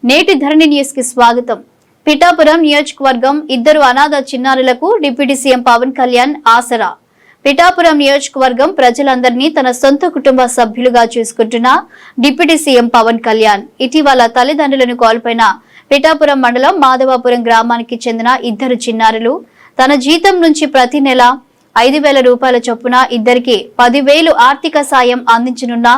నేటి ధరణి న్యూస్ కి స్వాగతం. పిఠాపురం నియోజకవర్గం ఇద్దరు అనాథ చిన్నారులకు డిప్యూటీ సీఎం పవన్ కళ్యాణ్ ఆసరా. పిఠాపురం నియోజకవర్గం ప్రజలందరినీ తన సొంత కుటుంబ సభ్యులుగా చూసుకుంటున్న డిప్యూటీ సీఎం పవన్ కళ్యాణ్ ఇటీవల తల్లిదండ్రులను కోల్పోయిన పిఠాపురం మండలం మాధవాపురం గ్రామానికి చెందిన ఇద్దరు చిన్నారులు తన జీతం నుంచి ప్రతి నెల 5,000 రూపాయల చొప్పున ఇద్దరికి 10,000 ఆర్థిక సాయం అందించనున్న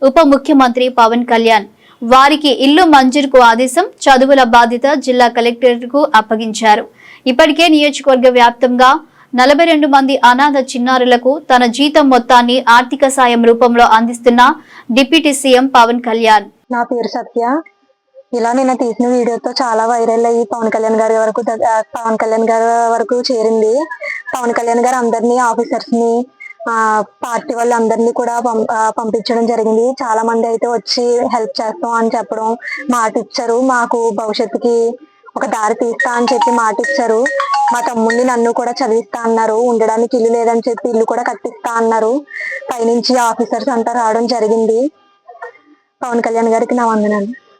ఉప ముఖ్యమంత్రి పవన్ కళ్యాణ్ వారికి ఇల్లు మంజూరుకు ఆదేశం, చదువుల బాధ్యత జిల్లా కలెక్టరేట్ కు అప్పగించారు. ఇప్పటికే నియోజకవర్గ వ్యాప్తంగా 42 మంది అనాథ చిన్నారులకు తన జీతం మొత్తాన్ని ఆర్థిక సాయం రూపంలో అందిస్తున్న డిప్యూటీ సీఎం పవన్ కళ్యాణ్. నా పేరు సత్య. ఇలా నేను తీసిన వీడియోతో చాలా వైరల్ అయ్యి పవన్ కళ్యాణ్ గారి వరకు చేరింది. పవన్ కళ్యాణ్ గారు అందరినీ, ఆఫీసర్స్ ని, పార్టీ వాళ్ళందరినీ కూడా పంపించడం జరిగింది. చాలా మంది అయితే వచ్చి హెల్ప్ చేస్తాం అని చెప్పడం, మాట ఇచ్చారు. మాకు భవిష్యత్తుకి ఒక దారి తీస్తా అని చెప్పి మాట ఇచ్చారు. మా తమ్ముడిని, నన్ను కూడా చదివిస్తా అన్నారు. ఉండడానికి ఇల్లు లేదని చెప్పి ఇల్లు కూడా కట్టిస్తా అన్నారు. పైనుంచి ఆఫీసర్స్ అంతా రావడం జరిగింది. పవన్ కళ్యాణ్ గారికి నా వందనాలు.